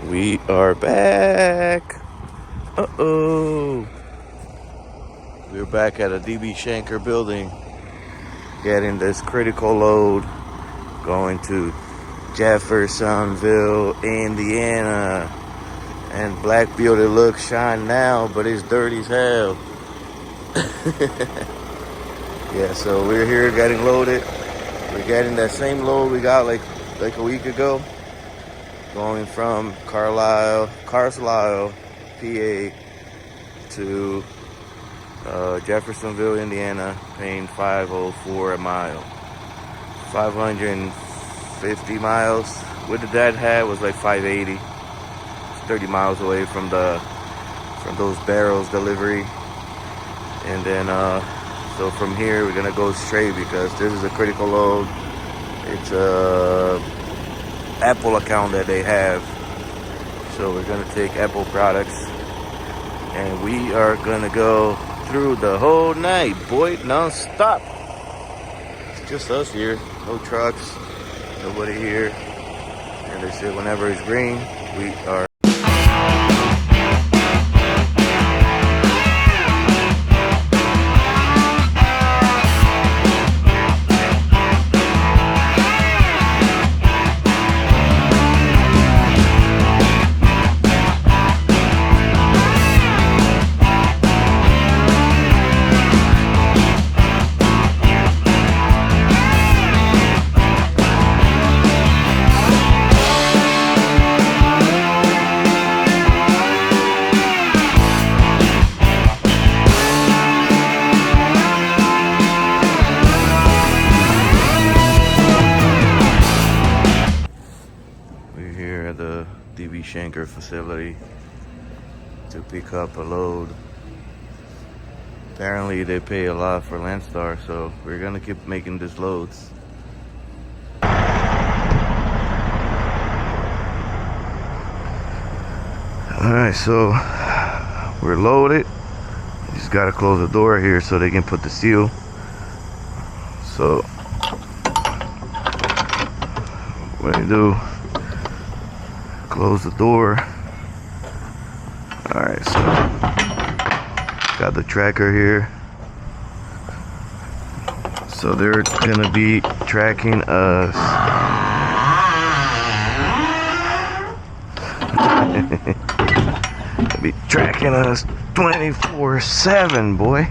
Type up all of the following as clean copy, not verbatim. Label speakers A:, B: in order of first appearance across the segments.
A: We are back. Uh-oh. We're back at a DB Schenker building, getting this critical load going to Jeffersonville, Indiana. And Black Beauty looks shine now, but it's dirty as hell. Yeah, so we're here getting loaded. We're getting that same load we got like a week ago, going from Carslisle, PA to Jeffersonville, Indiana, paying $5.04 a mile. 550 miles. What the dad had was like 580. It's 30 miles away from those barrels delivery. And then so from here we're gonna go straight because this is a critical load. It's a Apple account that they have. So we're gonna take Apple products and we are gonna go through the whole night, boy, non-stop. It's just us here, no trucks, nobody here. And they said whenever it's green, we are. The DB Schenker facility to pick up a load. Apparently they pay a lot for Landstar, so we're gonna keep making these loads. Alright, so we're loaded. Just gotta close the door here so they can put the seal. So what do you do? Close the door. Alright, so got the tracker here. So they're gonna be tracking us. Be tracking us 24/7, boy.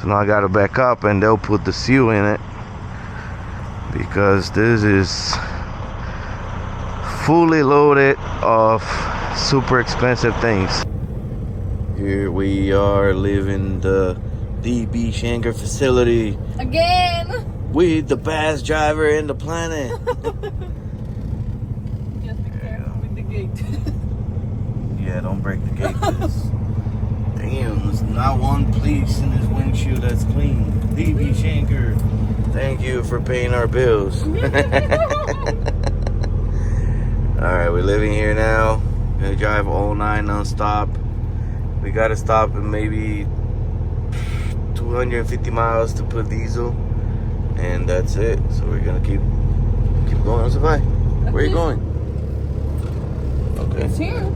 A: So now I gotta back up and they'll put the seal in it because this is fully loaded of super expensive things. Here we are living the DB Schenker facility
B: again
A: with the best driver in the planet.
B: Just be careful with the gate.
A: Yeah, don't break the gate. Damn, there's not one piece in his windshield that's clean. DB Schenker, thank you for paying our bills. Alright, we're living here now. Gonna drive all night non-stop. We gotta stop at maybe 250 miles to put diesel. And that's it. So we're gonna keep going on Savai. Where are you going? Okay.
B: It's here.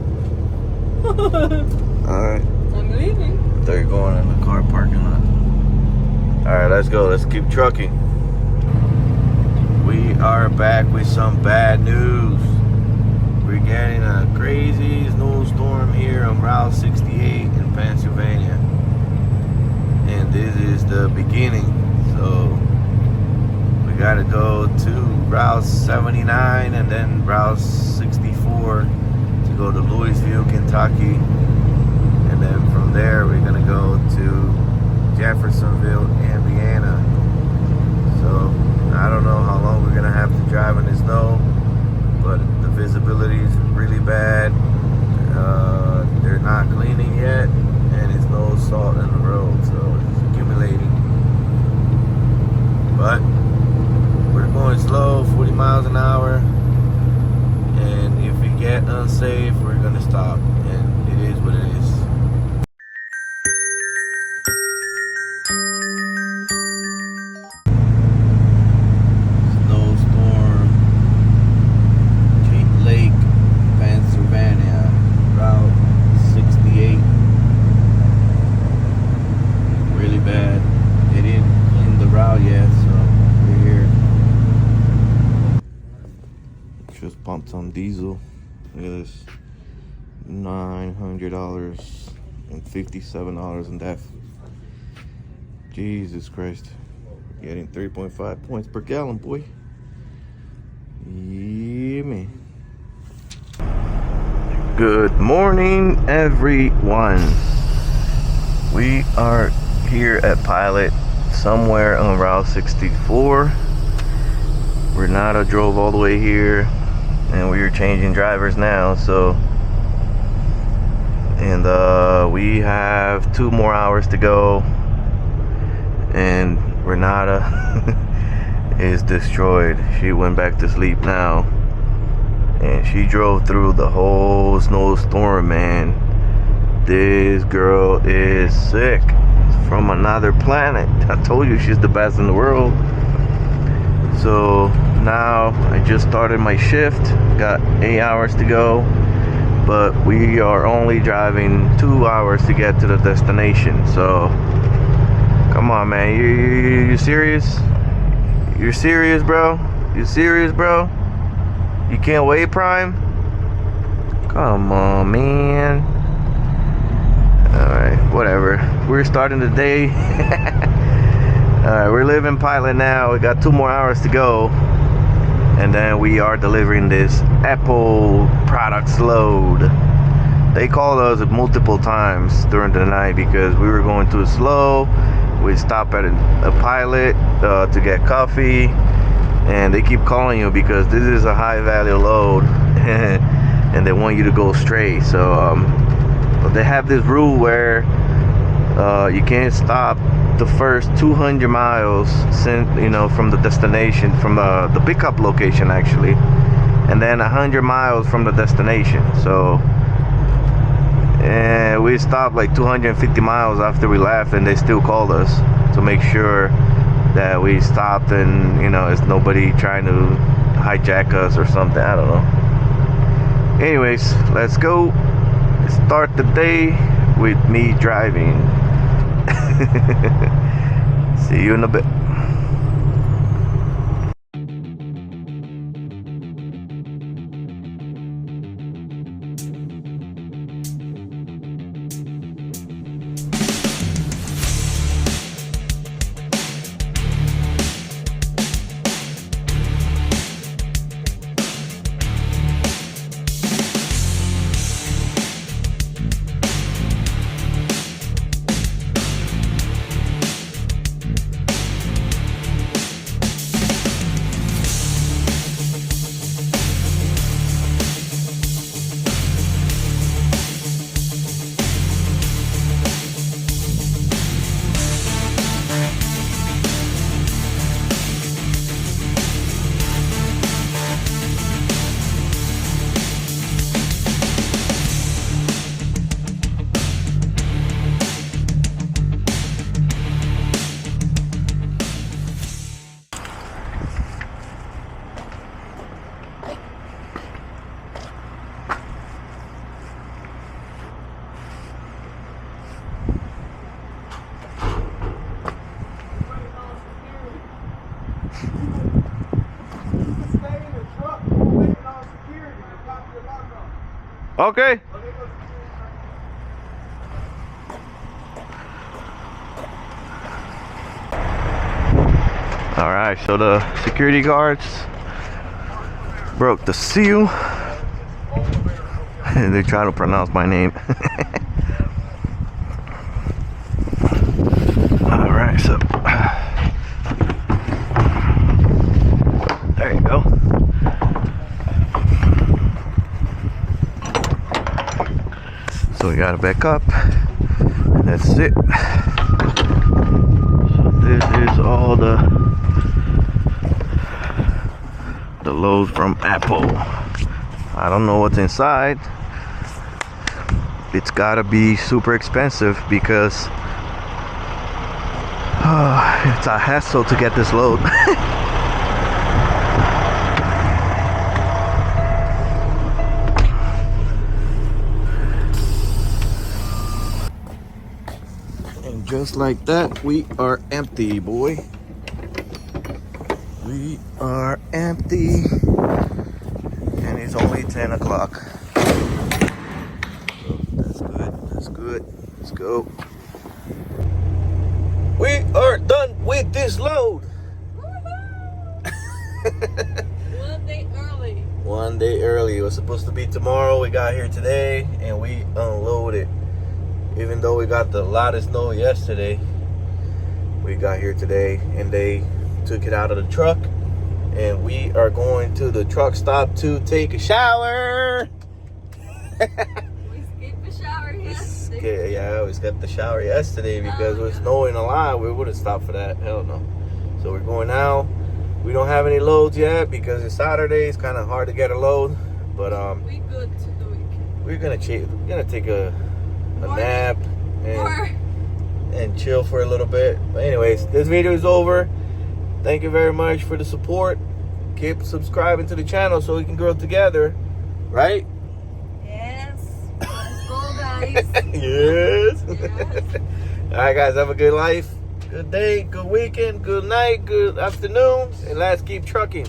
A: Alright.
B: I'm leaving.
A: I thought you were going in the car parking lot. Alright, let's go. Let's keep trucking. We are back with some bad news. We're getting a crazy snowstorm here on Route 68 in Pennsylvania. And this is the beginning. So we gotta go to Route 79 and then Route 64 to go to Louisville, Kentucky. And then from there we're gonna go to Jeffersonville, Indiana. So I don't know how long we're gonna have to drive in the snow, but the visibility is really bad. They're not cleaning yet, and it's no salt in the road, so it's accumulating. But we're going slow, 40 miles an hour, and if we get unsafe, we're gonna stop, and it is what it is. Snowstorm Pumped some diesel. Look at this. $900 and $57 in that. Jesus Christ. Getting 3.5 points per gallon, boy. Yeah, man. Good morning, everyone. We are here at Pilot, somewhere on Route 64. Renata drove all the way here, and we are changing drivers now. And we have 2 more hours to go, and Renata is destroyed. She went back to sleep now, and she drove through the whole snowstorm, man. This girl is sick. It's from another planet. I told you she's the best in the world. So now I just started my shift, got 8 hours to go, but we are only driving 2 hours to get to the destination. So come on, man. You serious? You're serious, bro? You serious, bro? You can't wait, Prime? Come on, man. Alright, whatever. We're starting the day. Alright, we're leaving Pilot now. We got 2 more hours to go, and then we are delivering this Apple products load. They called us multiple times during the night because we were going too slow. We stopped at a Pilot to get coffee, and they keep calling you because this is a high value load and they want you to go straight. So but they have this rule where you can't stop the first 200 miles from the destination, from the pickup location actually, and then 100 miles from the destination. So we stopped like 250 miles after we left, and they still called us to make sure that we stopped, and it's nobody trying to hijack us or something. I don't know. Anyways, let's go start the day with me driving. See you in a bit. Okay. All right, so the security guards broke the seal. They're trying to pronounce my name. All right, so there you go. So we gotta back up, and that's it. So this is all the load from Apple. I don't know what's inside. It's gotta be super expensive because it's a hassle to get this load. And just like that, we are empty, boy. We are empty. And it's only 10 o'clock. That's good. That's good. Let's go. We are done with this load.
B: One day early.
A: One day early. It was supposed to be tomorrow. We got here today and we unloaded. Even though we got the lot of snow yesterday, we got here today and they took it out of the truck. And we are going to the truck stop to take a shower.
B: We skipped the shower yesterday.
A: Yeah, we skipped the shower yesterday because it was snowing a lot. We would have stopped for that. Hell no. So we're going now. We don't have any loads yet because it's Saturday. It's kind of hard to get a load. But
B: we good to the weekend.
A: we're gonna take a nap and chill for a little bit. But anyways, this video is over. Thank you very much for the support. Keep subscribing to the channel so we can grow together, right?
B: Yes. Let's go, guys.
A: Yes.
B: Yes.
A: All right, guys, have a good life, good day, good weekend, good night, good afternoon, and let's keep trucking.